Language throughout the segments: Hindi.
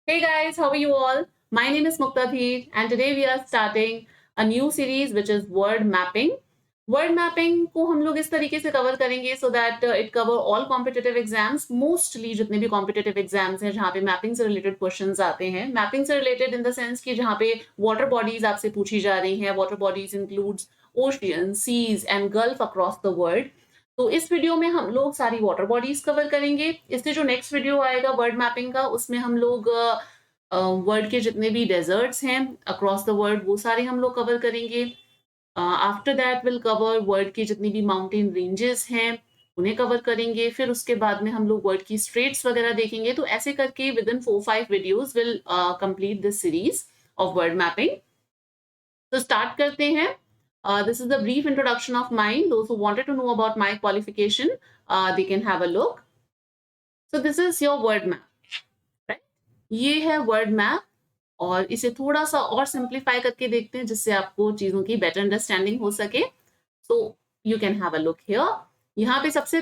Hey guys, how are you all? My name is Muktadheer and today we are starting a new series which is word mapping. Word mapping को हम लोग इस तरीके से कवर करेंगे so that it cover all competitive exams, mostly जितने भी competitive exams हैं जहाँ पे mapping से related questions आते हैं. Mapping से related in the sense कि जहाँ पे water bodies आपसे पूछी जा रही हैं. Water bodies includes oceans, seas and gulf across the world. तो इस वीडियो में हम लोग सारी वाटर बॉडीज कवर करेंगे. इससे जो नेक्स्ट वीडियो आएगा वर्ड मैपिंग का उसमें हम लोग वर्ल्ड के जितने भी डेजर्ट्स हैं अक्रॉस द वर्ल्ड वो सारे हम लोग कवर करेंगे. After that will cover world की जितनी भी माउंटेन रेंजेस हैं उन्हें कवर करेंगे. फिर उसके बाद में हम लोग वर्ल्ड की स्ट्रेट्स वगैरह देखेंगे. तो ऐसे करके with in 4-5 videos will complete this series of word mapping. तो स्टार्ट करते हैं. This is the brief introduction of mine. Those who wanted to know about my qualification, they can have a look. So this is your word map, right? ये है word map और इसे थोड़ा सा और सिंप्लीफाई करके देखते हैं जिससे आपको चीजों की बेटर अंडरस्टैंडिंग हो सके. So you can have a look here. यहाँ पे सबसे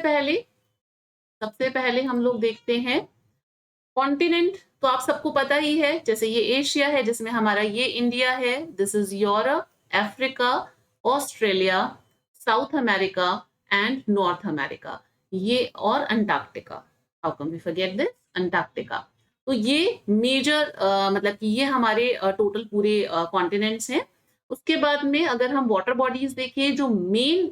पहले हम लोग देखते हैं कॉन्टिनेंट. तो आप सबको पता ही है, जैसे ये एशिया है जिसमें हमारा ये इंडिया है. This is Europe, Africa, Australia, South America and North America. ये और Antarctica. How come we forget this Antarctica. तो ये मेजर मतलब कि ये हमारे टोटल पूरे कॉन्टिनेंट्स हैं. उसके बाद में अगर हम वाटर बॉडीज देखें जो मेन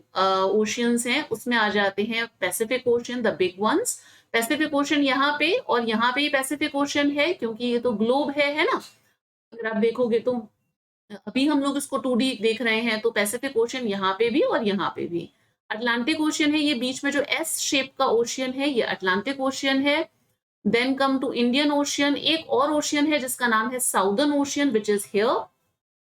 ओशियंस हैं उसमें आ जाते हैं Pacific Ocean, the big ones. Pacific Ocean यहाँ पे और यहाँ पे पैसिफिक ओशन है क्योंकि ये तो ग्लोब है ना. अगर आप देखोगे तो अभी हम लोग इसको 2D देख रहे हैं तो पैसिफिक ओशन यहाँ पे भी और यहाँ पे भी. अटलांटिक ओशन है, ये बीच में जो एस शेप का ओशियन है ये अटलांटिक ओशियन है. Then come to Indian Ocean. एक और ओशियन है जिसका नाम है Southern Ocean which is here.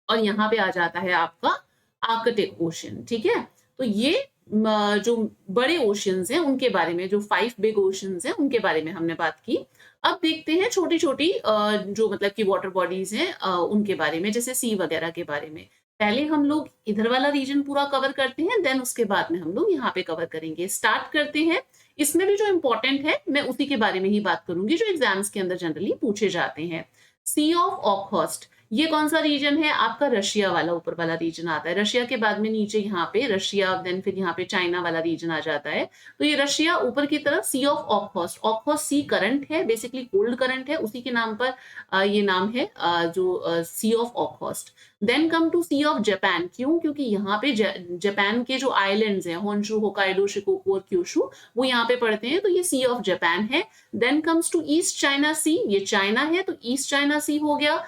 और यहाँ पे आ जाता है आपका आर्कटिक ओशन. ठीक है. तो ये जो बड़े ओशियंस हैं उनके बारे में, जो 5 बिग ओशियंस हैं उनके बारे में हमने बात की. अब देखते हैं छोटी छोटी जो मतलब कि वाटर बॉडीज हैं उनके बारे में, जैसे सी वगैरह के बारे में. पहले हम लोग इधर वाला रीजन पूरा कवर करते हैं, देन उसके बाद में हम लोग यहाँ पे कवर करेंगे. स्टार्ट करते हैं. इसमें भी जो इंपॉर्टेंट है मैं उसी के बारे में ही बात करूंगी जो एग्जाम्स के अंदर जनरली पूछे जाते हैं. सी ऑफ ऑकहॉस्ट. ये कौन सा रीजन है आपका? रशिया वाला ऊपर वाला रीजन आता है. रशिया के बाद में नीचे यहाँ पे रशिया, देन फिर यहाँ पे चाइना वाला रीजन आ जाता है. तो ये रशिया ऊपर की तरफ. Sea of Okhotsk. Okhotsk Sea current है, बेसिकली कोल्ड करंट है, उसी के नाम पर ये नाम है जो Sea of Okhotsk. Then come to Sea of Japan. क्यों? क्योंकि यहाँ पे जापान के जो आइलैंड्स हैं होन्शु, होकाइडो, शिकोकू और क्यूशु वो यहाँ पे पड़ते हैं, तो ये सी ऑफ जापान है. Then comes to East China Sea. ये चाइना है तो ईस्ट चाइना सी हो गया.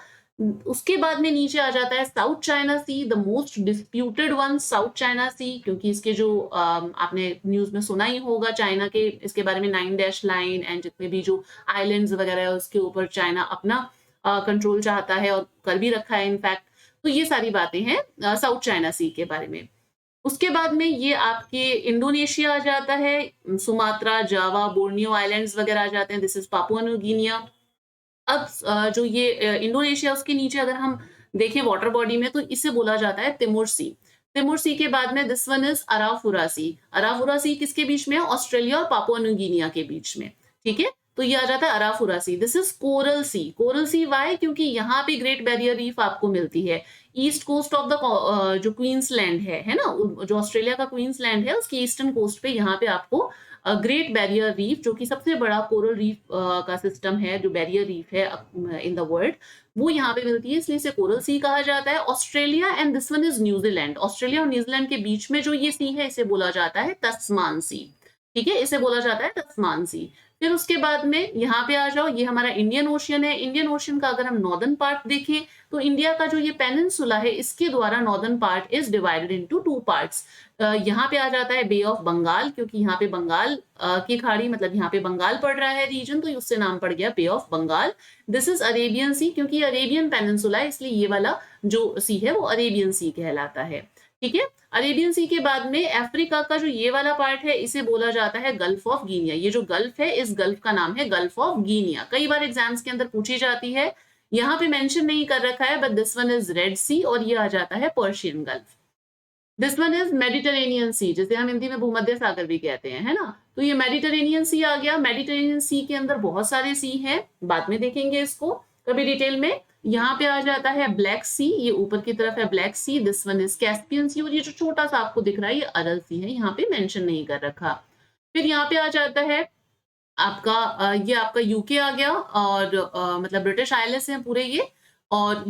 उसके बाद में नीचे आ जाता है South China Sea, the most disputed one South China Sea, क्योंकि इसके जो आपने न्यूज में सुना ही होगा चाइना के इसके बारे में 9 डैश लाइन एंड जितने भी जो आइलैंड्स वगैरह है उसके ऊपर चाइना अपना कंट्रोल चाहता है और कर भी रखा है इनफैक्ट. तो ये सारी बातें हैं साउथ चाइना सी के बारे में. उसके बाद में ये आपके इंडोनेशिया आ जाता है, सुमात्रा, जावा, बोर्नियो आइलैंड्स वगैरह आ जाते हैं. This is Papua new Guinea. अब जो ये इंडोनेशिया उसके नीचे अगर हम देखें वाटर बॉडी में तो इसे बोला जाता है तिमुर सी. तिमुर सी के बाद में दिस वन इज अराफुरा सी. अराफुरा सी किसके बीच में है? ऑस्ट्रेलिया और पापुआ न्यू गिनिया के बीच में. ठीक है. तो ये आ जाता है Arafura Sea. This is Coral Sea. Coral Sea why? क्योंकि यहाँ पे ग्रेट बैरियर रीफ आपको मिलती है. ईस्ट कोस्ट ऑफ द जो क्वींसलैंड है ना, जो ऑस्ट्रेलिया का क्वींसलैंड है उसकी ईस्टर्न कोस्ट पे यहाँ पे आपको ग्रेट बैरियर रीफ, जो कि सबसे बड़ा कोरल रीफ का सिस्टम है, जो बैरियर रीफ है इन द वर्ल्ड, वो यहाँ पे मिलती है, इसलिए इसे कोरल सी कहा जाता है. Australia and this one is New Zealand. Australia और न्यूजीलैंड के बीच में जो ये सी है इसे बोला जाता है तस्मान सी. ठीक है. इसे बोला जाता है तस्मान सी. फिर उसके बाद में यहाँ पे आ जाओ, ये हमारा इंडियन ओशियन है. इंडियन ओशियन का अगर हम नॉर्दर्न पार्ट देखें तो इंडिया का जो ये पेनिनसुला है इसके द्वारा northern part is divided into 2 parts. यहाँ पे आ जाता है बे ऑफ बंगाल, क्योंकि यहाँ पे बंगाल की खाड़ी, मतलब यहाँ पे बंगाल पड़ रहा है रीजन, तो उससे नाम पड़ गया Bay of Bengal. This is Arabian Sea, क्योंकि अरेबियन पेनिनसुला है इसलिए ये वाला जो सी है वो अरेबियन सी कहलाता है. ठीक है. अरेबियन सी के बाद में अफ्रीका का जो ये वाला पार्ट है इसे बोला जाता है गल्फ ऑफ गिनिया. ये जो गल्फ है इस गल्फ का नाम है गल्फ ऑफ गिनिया. कई बार एग्जाम्स के अंदर पूछी जाती है. यहाँ पे मेंशन नहीं कर रखा है but this one is Red Sea और ये आ जाता है Persian Gulf. This one is Mediterranean Sea, जिसे हम हिंदी में भूमध्य सागर भी कहते हैं, है ना. तो ये मेडिटेरेनियन सी आ गया. मेडिटेरेनियन सी के अंदर बहुत सारे सी हैं, बाद में देखेंगे इसको. कभी डिटेल में। यहाँ पे आ जाता है ब्लैक सी, ये ऊपर की तरफ है Black Sea, this one is Caspian Sea, और ये जो छोटा सा आपको दिख रहा है ये अरल सी है, यहाँ पे मेंशन नहीं कर रखा। फिर यहाँ पे आ जाता है आपका ये आपका यूके आ गया, और मतलब ब्रिटिश आइलैंड्स हैं पूरे ये, और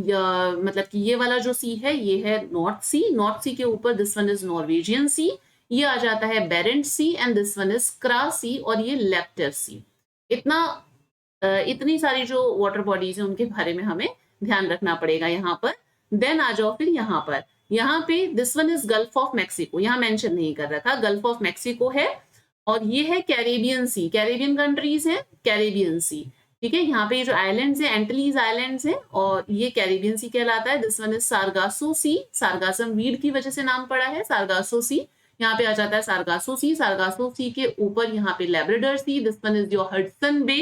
मतलब कि ये वाला जो सी है ये है नॉर्थ सी, नॉर्थ सी के ऊपर दिस वन इज नॉर्वेजियन सी, ये आ जाता है बेरेंट सी, एंड दिस वन इज क्रा सी, और ये लेप्टर सी। इतना इतनी सारी जो वाटर बॉडीज है उनके बारे में हमें ध्यान रखना पड़ेगा यहाँ पर। देन आ जाओ फिर यहाँ पे this one is Gulf of Mexico, यहाँ मेंशन नहीं कर रखा, गल्फ ऑफ मैक्सिको है, और ये है कैरेबियन सी, कैरेबियन कंट्रीज है, कैरेबियन सी, ठीक है। यहाँ पे ये जो आइलैंड्स है एंटिलीज आइलैंड्स है, और ये कैरेबियन सी कहलाता है। This one is Sargasso Sea, sargassum weed की वजह से नाम पड़ा है सारगासो सी, यहाँ पे आ जाता है सारगासो सी। सारगासो सी के ऊपर यहाँ पे Labrador Sea, this one is your Hudson Bay,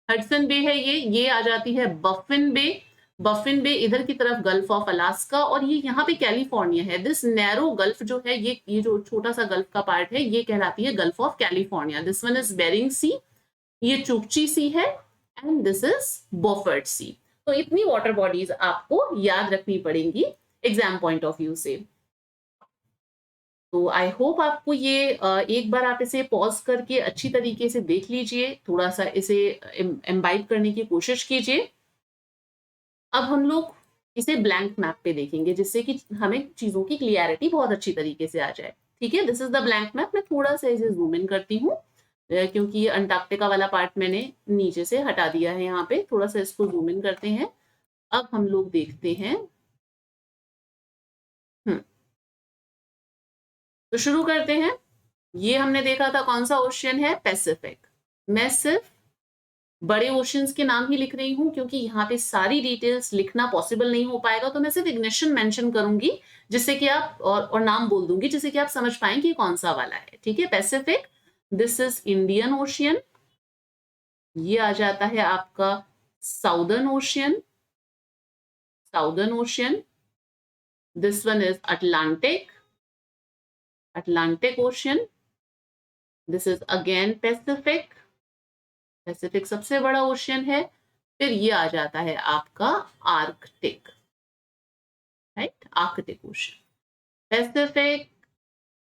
Hudson Bay है ये आ जाती है बफिन बे, बफिन बे इधर की तरफ गल्फ ऑफ अलास्का, और ये यहाँ पे कैलिफोर्निया है। दिस नैरो गल्फ जो है ये जो छोटा सा गल्फ का पार्ट है ये कहलाती है Gulf of California. This one is Bering Sea, ये चुकची सी है, and this is Beaufort Sea. तो इतनी वाटर बॉडीज आपको याद रखनी पड़ेंगी एग्जाम पॉइंट ऑफ व्यू से। तो आई होप आपको ये एक बार आप इसे पॉज करके अच्छी तरीके से देख लीजिए, थोड़ा सा इसे एम्बाइब करने की कोशिश कीजिए। अब हम लोग इसे ब्लैंक मैप पे देखेंगे, जिससे कि हमें चीजों की क्लियरिटी बहुत अच्छी तरीके से आ जाए, ठीक है। This is the blank map. मैं थोड़ा सा इसे जूम इन करती हूँ, क्योंकि ये अंटार्कटिका वाला पार्ट मैंने नीचे से हटा दिया है, यहाँ पे थोड़ा सा इसको जूम इन करते हैं। अब हम लोग देखते हैं, तो शुरू करते हैं। ये हमने देखा था कौन सा ओशियन है, पैसिफिक। मैं सिर्फ बड़े ओशियंस के नाम ही लिख रही हूँ, क्योंकि यहाँ पे सारी डिटेल्स लिखना पॉसिबल नहीं हो पाएगा, तो मैं सिर्फ इग्निशन मेंशन करूंगी, जिससे कि आप और नाम बोल दूंगी, जिससे कि आप समझ पाएं कि कौन सा वाला है, ठीक है। Pacific, this is Indian ocean, ये आ जाता है आपका southern ocean, southern ocean. This one is Atlantic, Atlantic ocean. This is again Pacific, Pacific सबसे बड़ा ओशियन है। फिर ये आ जाता है आपका Arctic, right, Arctic ocean, Pacific,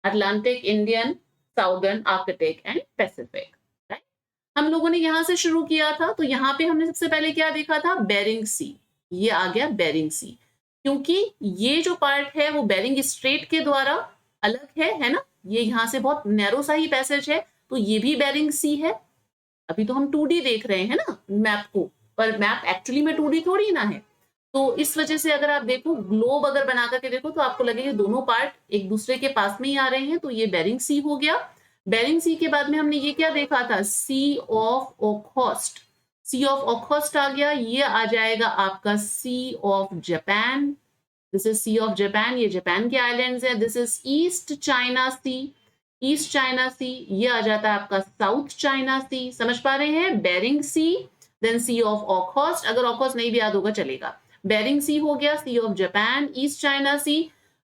Atlantic, Indian, southern, Arctic and Pacific, right. हम लोगों ने यहां से शुरू किया था, तो यहाँ पे हमने सबसे पहले क्या देखा था, बेरिंग सी, ये आ गया बेरिंग सी, क्योंकि ये जो पार्ट है वो बेरिंग स्ट्रेट के द्वारा अलग है ना, ये यहाँ से बहुत नैरो सा ही पैसेज है, तो ये भी बेरिंग सी है। अभी तो हम 2D देख रहे हैं ना मैप को, पर मैप एक्चुअली में 2D थोड़ी ना है, तो इस वजह से अगर आप देखो ग्लोब अगर बना करके देखो तो आपको लगेगा दोनों पार्ट एक दूसरे के पास में ही आ रहे हैं, तो ये बेरिंग सी हो गया। बेरिंग सी के बाद में हमने ये क्या देखा था, सी ऑफ ओखोस्ट, सी ऑफ ओखोस्ट आ गया। ये आ जाएगा आपका Sea of Japan, this is Sea of Japan, ये जापान के आइलैंड्स है। This is East China Sea, East China Sea, ये आ जाता है आपका साउथ चाइना सी, समझ पा रहे हैं, Bering Sea, then Sea of Okhotsk, अगर ओखोस्ट नहीं भी याद होगा चलेगा, बेरिंग सी हो गया, सी ऑफ जापान, ईस्ट चाइना सी,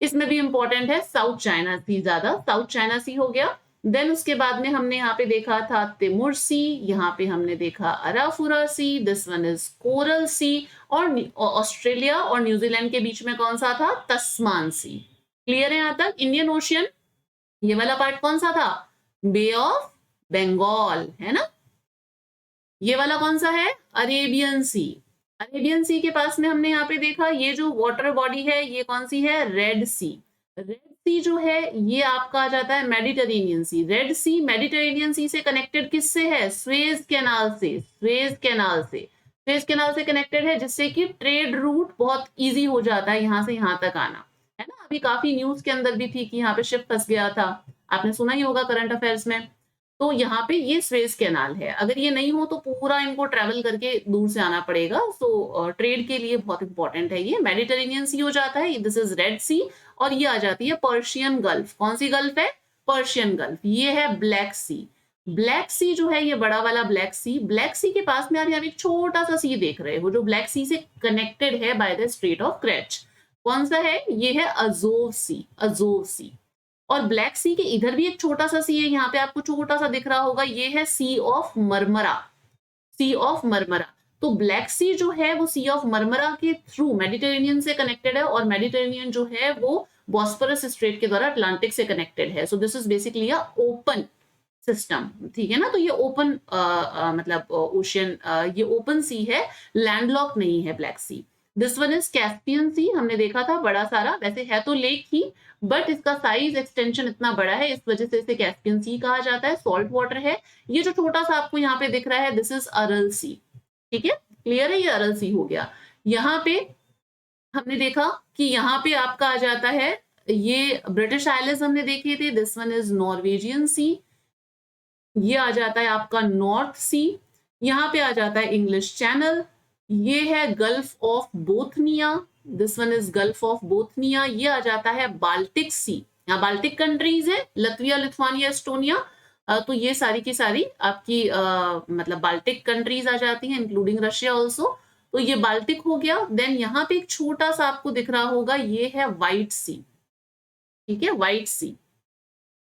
इसमें भी इंपॉर्टेंट है साउथ चाइना सी, ज्यादा साउथ चाइना सी हो गया। देन उसके बाद में हमने यहाँ पे देखा था तिमुर सी, यहाँ पे हमने देखा अराफुरा Sea, this one is Coral सी, और ऑस्ट्रेलिया और न्यूजीलैंड के बीच में कौन सा था, तस्मान सी। क्लियर है यहाँ तक। इंडियन ओशियन, ये वाला पार्ट कौन सा था, बे ऑफ बंगाल, है ना। ये वाला कौन सा है, अरेबियन सी, अरेबियन सी के पास में हमने यहाँ पे देखा ये जो वाटर बॉडी है ये कौन सी है, रेड सी। रेड सी जो है ये आपका आ जाता है मेडिटेरेनियन सी। रेड सी मेडिटेरेनियन सी से कनेक्टेड किससे है, स्वेज कैनाल से, स्वेज कैनाल से, स्वेज कैनाल से कनेक्टेड है, जिससे कि ट्रेड रूट बहुत इजी हो जाता है यहाँ से यहाँ तक आना, है ना। अभी काफी न्यूज के अंदर भी थी कि यहाँ पे शिप फंस गया था, आपने सुना ही होगा करंट अफेयर्स में। तो यहाँ पे ये स्वेज कैनाल है, अगर ये नहीं हो तो पूरा इनको ट्रेवल करके दूर से आना पड़ेगा, सो ट्रेड के लिए बहुत इंपॉर्टेंट है ये। मेडिटेरेनियन सी हो जाता है, दिस इज रेड सी, और ये आ जाती है पर्शियन गल्फ। कौन सी गल्फ है, पर्शियन गल्फ। ये है ब्लैक सी, ब्लैक सी जो है ये बड़ा वाला ब्लैक सी। ब्लैक सी के पास में आप यहाँ एक छोटा सा सी देख रहे हो जो ब्लैक सी से कनेक्टेड है by the straight of creche. कौन सा है, ये है अजोव सी, अजोव सी। और ब्लैक सी के इधर भी एक छोटा सा सी है, यहाँ पे आपको छोटा सा दिख रहा होगा, ये है Sea of Marmara, Sea of Marmara. तो ब्लैक सी जो है वो सी ऑफ मरमरा के थ्रू मेडिटेरेनियन से कनेक्टेड है, और मेडिटेरेनियन जो है वो बॉस्फोरस स्ट्रेट के द्वारा अटलांटिक से कनेक्टेड है. So this is basically a open system, ठीक है ना. तो ये ओपन मतलब ओशियन, ये ओपन सी है, लैंडलॉक नहीं है Black Sea. This one is Caspian Sea, हमने देखा था बड़ा सारा, वैसे है तो लेक ही बट इसका साइज एक्सटेंशन इतना बड़ा है, इस वजह से इसे कैस्पियन सी कहा जाता है. सॉल्ट वाटर है. ये जो छोटा सा आपको यहाँ पे दिख रहा है, दिस इज अरल सी. ठीक है, क्लियर है, ये अरल सी हो गया. यहाँ पे हमने देखा कि यहाँ पे आपका आ जाता है, ये ब्रिटिश आइलैंड्स हमने देखे थे, दिस वन इज नॉर्वेजियन सी. ये आ जाता है आपका नॉर्थ सी. यहाँ पे आ जाता है इंग्लिश चैनल. ये है Gulf of Bothnia, this one is Gulf of Bothnia. ये आ जाता है बाल्टिक सी. यहाँ बाल्टिक कंट्रीज है, लत्विया, लिथुआनिया, एस्टोनिया. तो ये सारी की सारी आपकी मतलब बाल्टिक कंट्रीज आ जाती हैं, इंक्लूडिंग रशिया ऑल्सो. तो ये बाल्टिक हो गया. देन यहाँ पे एक छोटा सा आपको दिख रहा होगा, ये है व्हाइट सी. ठीक है, व्हाइट सी.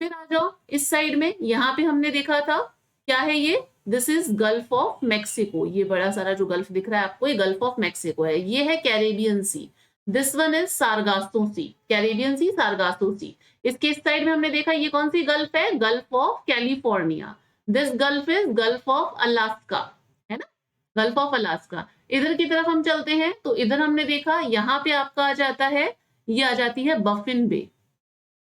फिर आ जाओ इस साइड में, यहाँ पे हमने देखा था क्या है ये, this is Gulf of Mexico. ये बड़ा सारा जो गल्फ दिख रहा है आपको, ये गल्फ ऑफ मैक्सिको है. ये है Caribbean Sea. This one is Sargasso Sea. Caribbean Sea, Sargasso Sea. इसके इस साइड में हमने देखा ये कौन सी गल्फ है, Gulf of California. This gulf is Gulf of Alaska, है ना, गल्फ ऑफ अलास्का. इधर की तरफ हम चलते हैं, तो इधर हमने देखा यहाँ पे आपका आ जाता है, ये आ जाती है बफिन बे.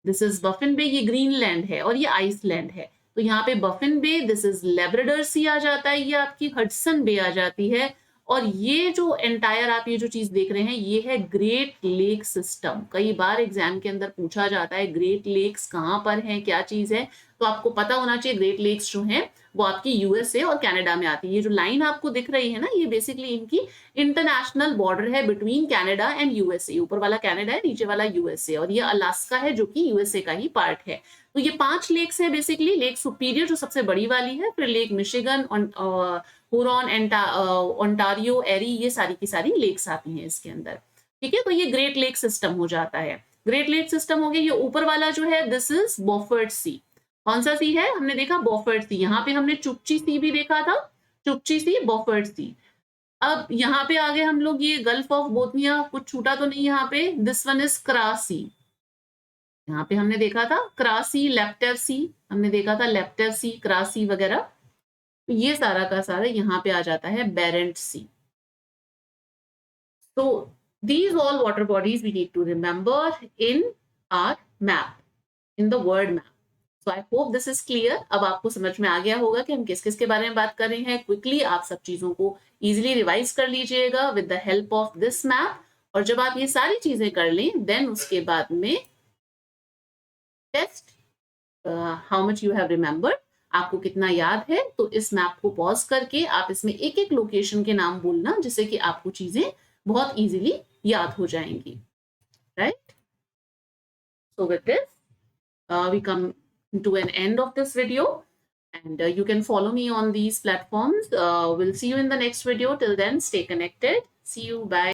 दिस इज बफिन बे. ये ग्रीनलैंड है और ये आइसलैंड है. तो यहाँ पे Baffin Bay, this is Labrador Sea आ जाता है. ये आपकी हडसन बे आ जाती है. और ये जो एंटायर आप ये जो चीज देख रहे हैं, ये है ग्रेट लेक सिस्टम. कई बार एग्जाम के अंदर पूछा जाता है ग्रेट लेक्स कहाँ पर हैं, क्या चीज है. तो आपको पता होना चाहिए ग्रेट लेक्स जो हैं वो आपकी यूएसए और कनाडा में आती है. ये जो लाइन आपको दिख रही है ना, ये बेसिकली इनकी इंटरनेशनल बॉर्डर है बिटवीन कनाडा एंड यूएसए. ऊपर वाला कनाडा है, नीचे वाला यूएसए, और ये अलास्का है जो कि यूएसए का ही पार्ट है. तो ये 5 लेक्स है बेसिकली. लेक सुपीरियर जो सबसे बड़ी वाली है, फिर लेक मिशिगन, हुरॉन, ओंटारियो, एरी, ये सारी की सारी लेक्स आती हैं इसके अंदर. ठीक है, तो ये ग्रेट लेक सिस्टम हो जाता है. ग्रेट लेक सिस्टम हो गया. ये ऊपर वाला जो है, दिस इज बॉफर्ड सी. कौन सा सी है, हमने देखा बॉफर्ड सी. यहाँ पे हमने चुपची सी भी देखा था, चुपची सी, बॉफर्ड सी. अब यहाँ पे आगे हम लोग ये गल्फ ऑफ बोथनिया, कुछ छूटा तो नहीं यहाँ पे, दिस वन इज क्रासी. यहाँ पे हमने देखा था क्रासी, लेप्टेव सी, हमने देखा था लेप्टेव सी, क्रासी वगैरह. तो ये सारा का सारा यहाँ पे आ जाता है बेरेंट सी. So these all water bodies we need to remember in our map, in the word map. So I hope this is clear. अब आपको समझ में आ गया होगा कि हम किस किस के बारे में बात कर रहे हैं. क्विकली आप सब चीजों को इजिली रिवाइज कर लीजिएगा with the help of this map. और जब आप ये सारी चीजें कर लें, देन उसके बाद में test how much you have remembered, आपको कितना याद है. तो इस मैप को पॉज करके आप इसमें एक एक लोकेशन के नाम बोलना, जिससे कि आपको चीजें बहुत इजीली याद हो जाएंगी. Right, so with this we come to an end of this video, and you can follow me on these platforms. We'll see you in the next video. Till then, stay connected. See you. Bye.